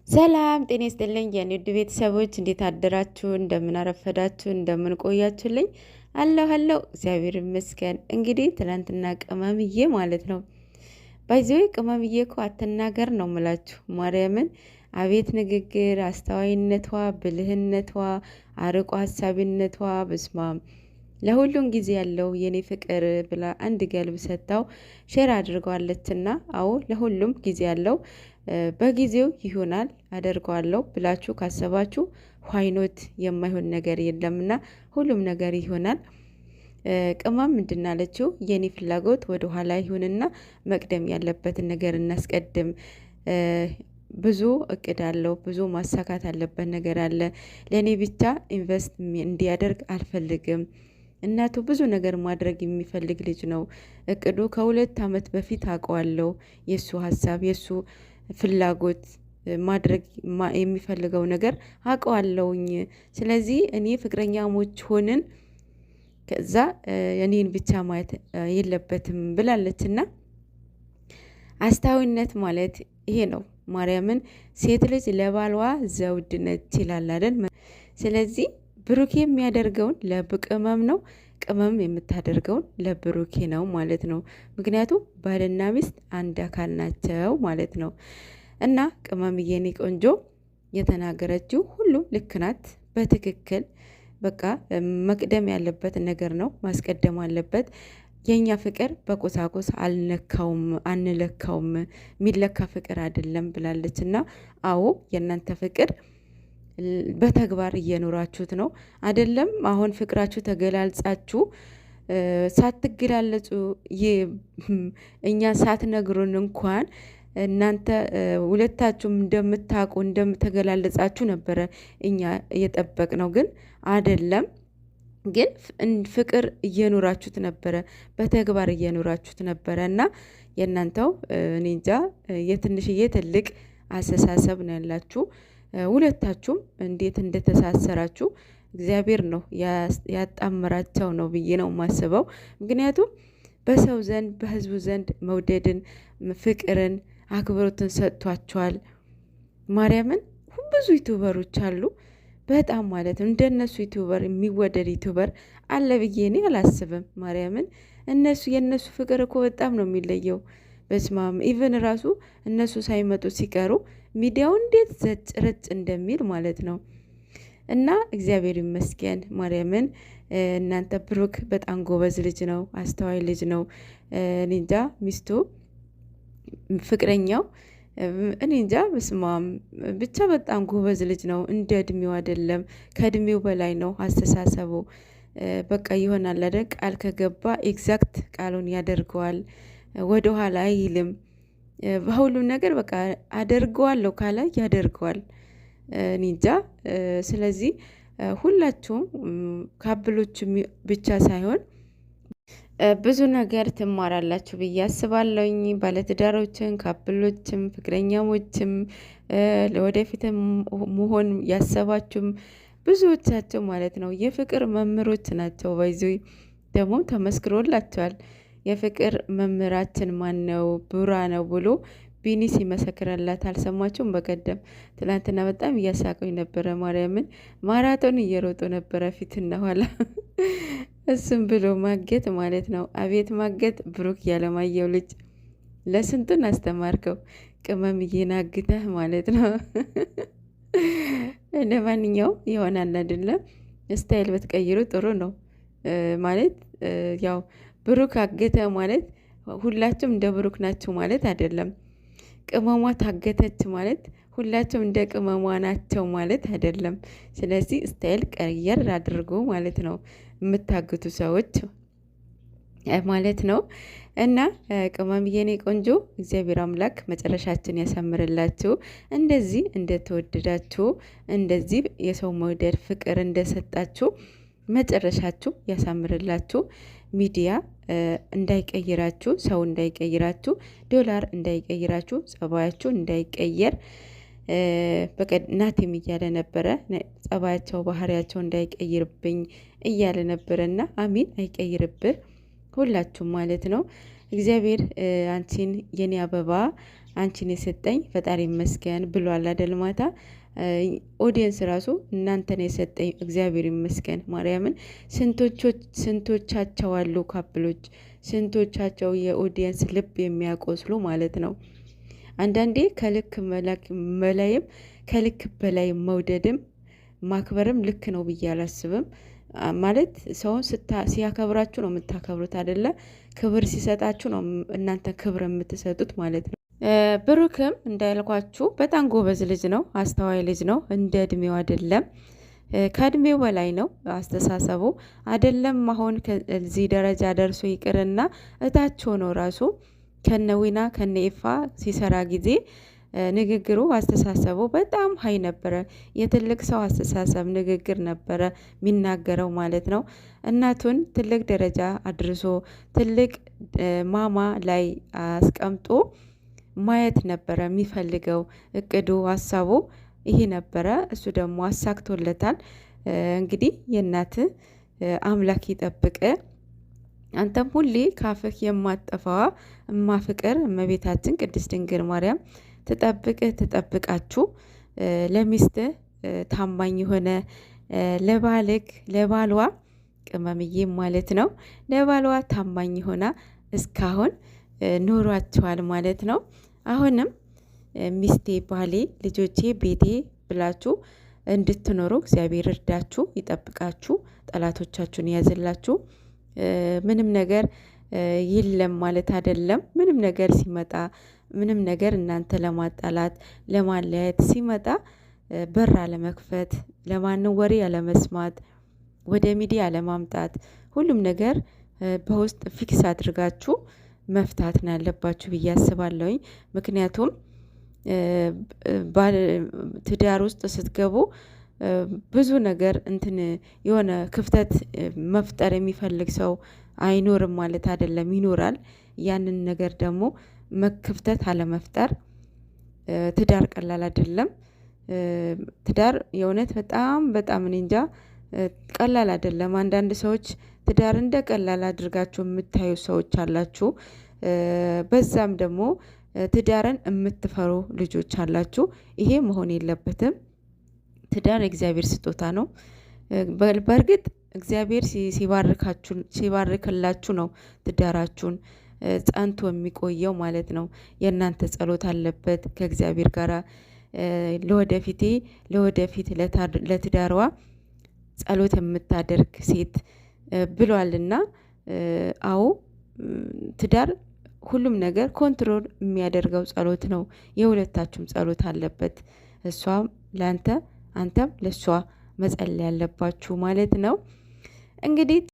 ሰላም ጤና ይስጥልኝ የኔ ውድ ቤተሰቦች እንዴት አደራችሁ? እንደምን አረፈዳችሁ? እንደምን ቆያችሁልኝ? አለሁ እግዚአብሔር ይመስገን። እንግዲህ ትናንትና ቅመምዬ ማለት ነው ባይዘው ቅመምዬ እኮ አትናገር ነው ምላችሁ ማርያምን። አቤት ንግግር፣ አስተዋይነቷ፣ ብልህነቷ፣ አርቆ ሀሳቢነቷ በስማም ለሁሉም ጊዜ ያለው የኔ ፍቅር ብላ አንድ ገልብ ሰጥታው ሼር አድርገዋለችና፣ አዎ ለሁሉም ጊዜ ያለው በጊዜው ይሆናል አደርገዋለሁ ብላችሁ ካሰባችሁ ዋይኖት የማይሆን ነገር የለምና ሁሉም ነገር ይሆናል። ቅመም ምንድን አለችው? የኔ ፍላጎት ወደ ኋላ ይሁንና መቅደም ያለበትን ነገር እናስቀድም። ብዙ እቅድ አለው፣ ብዙ ማሳካት አለበት ነገር አለ። ለእኔ ብቻ ኢንቨስት እንዲያደርግ አልፈልግም። እናቱ ብዙ ነገር ማድረግ የሚፈልግ ልጅ ነው። እቅዱ ከ2 ዓመት በፊት አውቀዋለሁ። የእሱ ሀሳብ የእሱ ፍላጎት ማድረግ የሚፈልገው ነገር አውቀዋለሁኝ። ስለዚህ እኔ ፍቅረኛሞች ሆንን ከዛ እኔን ብቻ ማየት የለበትም ብላለችና አስተዋይነት ማለት ይሄ ነው። ማርያምን ሴት ልጅ ለባልዋ ዘውድ ነች ይላል አይደል? ስለዚህ ብሩኬ የሚያደርገውን ለቅመም ነው፣ ቅመም የምታደርገውን ለብሩኬ ነው ማለት ነው። ምክንያቱም ባልና ሚስት አንድ አካል ናቸው ማለት ነው። እና ቅመም የኔ ቆንጆ የተናገረችው ሁሉ ልክ ናት፣ በትክክል በቃ መቅደም ያለበት ነገር ነው፣ ማስቀደም አለበት። የኛ ፍቅር በቁሳቁስ አንለካውም፣ የሚለካ ፍቅር አይደለም ብላለች። እና አዎ የእናንተ ፍቅር በተግባር እየኖራችሁት ነው አይደለም? አሁን ፍቅራችሁ ተገላልጻችሁ ሳትገላለጹ እኛ ሳትነግሩን እንኳን እናንተ ሁለታችሁም እንደምታውቁ እንደምተገላለጻችሁ ነበረ እኛ እየጠበቅ ነው። ግን አይደለም። ግን ፍቅር እየኖራችሁት ነበረ፣ በተግባር እየኖራችሁት ነበረ። እና የእናንተው እኔ እንጃ የትንሽዬ ትልቅ አስተሳሰብ ነው ያላችሁ። ሁለታችሁም እንዴት እንደተሳሰራችሁ እግዚአብሔር ነው ያጣመራቸው ነው ብዬ ነው የማስበው። ምክንያቱም በሰው ዘንድ በህዝቡ ዘንድ መውደድን፣ ፍቅርን፣ አክብሮትን ሰጥቷቸዋል። ማርያምን ብዙ ዩቱበሮች አሉ በጣም ማለት ነው። እንደነሱ ዩቱበር የሚወደድ ዩቱበር አለ ብዬ እኔ አላስብም። ማርያምን የእነሱ ፍቅር እኮ በጣም ነው የሚለየው። በስማም ኢቨን ራሱ እነሱ ሳይመጡ ሲቀሩ ሚዲያው እንዴት ዘጭ ረጭ እንደሚል ማለት ነው። እና እግዚአብሔር ይመስገን ማርያምን። እናንተ ብሩክ በጣም ጎበዝ ልጅ ነው፣ አስተዋይ ልጅ ነው። እኔ እንጃ ሚስቱ ፍቅረኛው እኔ እንጃ በስማም ብቻ በጣም ጎበዝ ልጅ ነው። እንደ እድሜው አይደለም፣ ከእድሜው በላይ ነው አስተሳሰቡ። በቃ ይሆናል አይደል? ቃል ከገባ ኤግዛክት ቃሉን ያደርገዋል፣ ወደ ኋላ አይልም። በሁሉም ነገር በቃ አደርገዋለሁ ካለ ያደርገዋል። እኔ እንጃ። ስለዚህ ሁላችሁም ካፕሎች ብቻ ሳይሆን ብዙ ነገር ትማራላችሁ ብዬ አስባለሁኝ። ባለትዳሮችን፣ ካፕሎችም፣ ፍቅረኛሞችም ለወደፊትም መሆን ያሰባችሁም ብዙዎቻቸው ማለት ነው የፍቅር መምህሮች ናቸው። ባይዞ ደግሞ ተመስክሮላቸዋል። የፍቅር መምህራችን ማን ነው? ቡራ ነው ብሎ ቢኒ ሲመሰክረላት አልሰማችሁም? በቀደም ትላንትና በጣም እያሳቀኝ ነበረ። ማርያምን ማራቶን እየሮጡ ነበረ ፊትና ኋላ እሱም ብሎ ማገት ማለት ነው። አቤት ማገት! ብሩክ ያለማየሁ ልጅ ለስንቱን አስተማርከው። ቅመም እየናግተህ ማለት ነው። ለማንኛውም ይሆናል አይደለም፣ ስታይል ብትቀይሩ ጥሩ ነው ማለት ያው ብሩክ አገተ ማለት ሁላችሁም እንደ ብሩክ ናቸው ማለት አይደለም። ቅመሟ ታገተች ማለት ሁላችሁም እንደ ቅመሟ ናቸው ማለት አይደለም። ስለዚህ ስታይል ቀየር አድርጎ ማለት ነው የምታግቱ ሰዎች ማለት ነው። እና ቅመም የኔ ቆንጆ እግዚአብሔር አምላክ መጨረሻችን ያሳምርላችሁ። እንደዚህ እንደተወደዳችሁ፣ እንደዚህ የሰው መውደድ ፍቅር እንደሰጣችሁ መጨረሻችሁ ያሳምርላችሁ። ሚዲያ እንዳይቀይራችሁ፣ ሰው እንዳይቀይራችሁ፣ ዶላር እንዳይቀይራችሁ፣ ጸባያችሁ እንዳይቀየር ናቲም እያለ ነበረ። ጸባያቸው ባህሪያቸው እንዳይቀይርብኝ እያለ ነበረና አሚን አይቀይርብህ ሁላችሁም ማለት ነው። እግዚአብሔር አንቺን የኔ አበባ አንቺን የሰጠኝ ፈጣሪ ይመስገን ብሏል አይደል? ማታ ኦዲየንስ ራሱ እናንተን የሰጠኝ እግዚአብሔር ይመስገን ማርያምን። ስንቶቻቸው አሉ ካፕሎች፣ ስንቶቻቸው የኦዲየንስ ልብ የሚያቆስሉ ማለት ነው። አንዳንዴ ከልክ መላይም ከልክ በላይ መውደድም ማክበርም ልክ ነው ብዬ አላስብም። ማለት ሰውን ሲያከብራችሁ ነው የምታከብሩት አይደለ? ክብር ሲሰጣችሁ ነው እናንተ ክብር የምትሰጡት ማለት ነው። ብሩክም እንዳልኳችሁ በጣም ጎበዝ ልጅ ነው፣ አስተዋይ ልጅ ነው። እንደ እድሜው አይደለም፣ ከእድሜው በላይ ነው አስተሳሰቡ። አይደለም አሁን ከዚህ ደረጃ ደርሶ ይቅርና እታች ሆኖ ራሱ ከነዊና ከነኢፋ ሲሰራ ጊዜ ንግግሩ አስተሳሰቡ በጣም ሀይ ነበረ። የትልቅ ሰው አስተሳሰብ ንግግር ነበረ የሚናገረው ማለት ነው። እናቱን ትልቅ ደረጃ አድርሶ ትልቅ ማማ ላይ አስቀምጦ ማየት ነበረ የሚፈልገው። እቅዱ ሀሳቡ ይሄ ነበረ። እሱ ደግሞ አሳክቶለታል። እንግዲህ የእናት አምላክ ይጠብቅ። አንተም ሁሌ ካፍህ የማጠፋዋ እማፍቅር እመቤታችን ቅድስት ድንግል ማርያም ትጠብቃችሁ። ለሚስት ታማኝ የሆነ ለባሏ ቅመምዬ ማለት ነው፣ ለባሏ ታማኝ ሆና እስካሁን ኖሯችኋል ማለት ነው። አሁንም ሚስቴ፣ ባሌ፣ ልጆቼ፣ ቤቴ ብላችሁ እንድትኖሩ እግዚአብሔር እርዳችሁ፣ ይጠብቃችሁ፣ ጠላቶቻችሁን ያዝላችሁ። ምንም ነገር የለም ማለት አይደለም። ምንም ነገር ሲመጣ ምንም ነገር እናንተ ለማጣላት ለማለያየት ሲመጣ በር አለመክፈት፣ ለማንም ወሬ አለመስማት፣ ወደ ሚዲያ አለማምጣት፣ ሁሉም ነገር በውስጥ ፊክስ አድርጋችሁ መፍታት ነው ያለባችሁ ብዬ አስባለሁኝ። ምክንያቱም ትዳር ውስጥ ስትገቡ ብዙ ነገር እንትን የሆነ ክፍተት መፍጠር የሚፈልግ ሰው አይኖርም ማለት አይደለም፣ ይኖራል። ያንን ነገር ደግሞ ክፍተት አለመፍጠር። ትዳር ቀላል አይደለም። ትዳር የእውነት በጣም በጣም እኔ እንጃ ቀላል አይደለም። አንዳንድ ሰዎች ትዳር እንደ ቀላል አድርጋችሁ የምታዩ ሰዎች አላችሁ። በዛም ደግሞ ትዳርን የምትፈሩ ልጆች አላችሁ። ይሄ መሆን የለበትም። ትዳር የእግዚአብሔር ስጦታ ነው። በእርግጥ እግዚአብሔር ሲባርክላችሁ ነው ትዳራችሁን ጸንቶ የሚቆየው ማለት ነው። የእናንተ ጸሎት አለበት ከእግዚአብሔር ጋር። ለወደፊት ለትዳሯ ጸሎት የምታደርግ ሴት ብሏልና፣ አዎ ትዳር ሁሉም ነገር ኮንትሮል የሚያደርገው ጸሎት ነው። የሁለታችሁም ጸሎት አለበት። እሷም ለአንተ አንተም ለእሷ መጸለይ ያለባችሁ ማለት ነው። እንግዲህ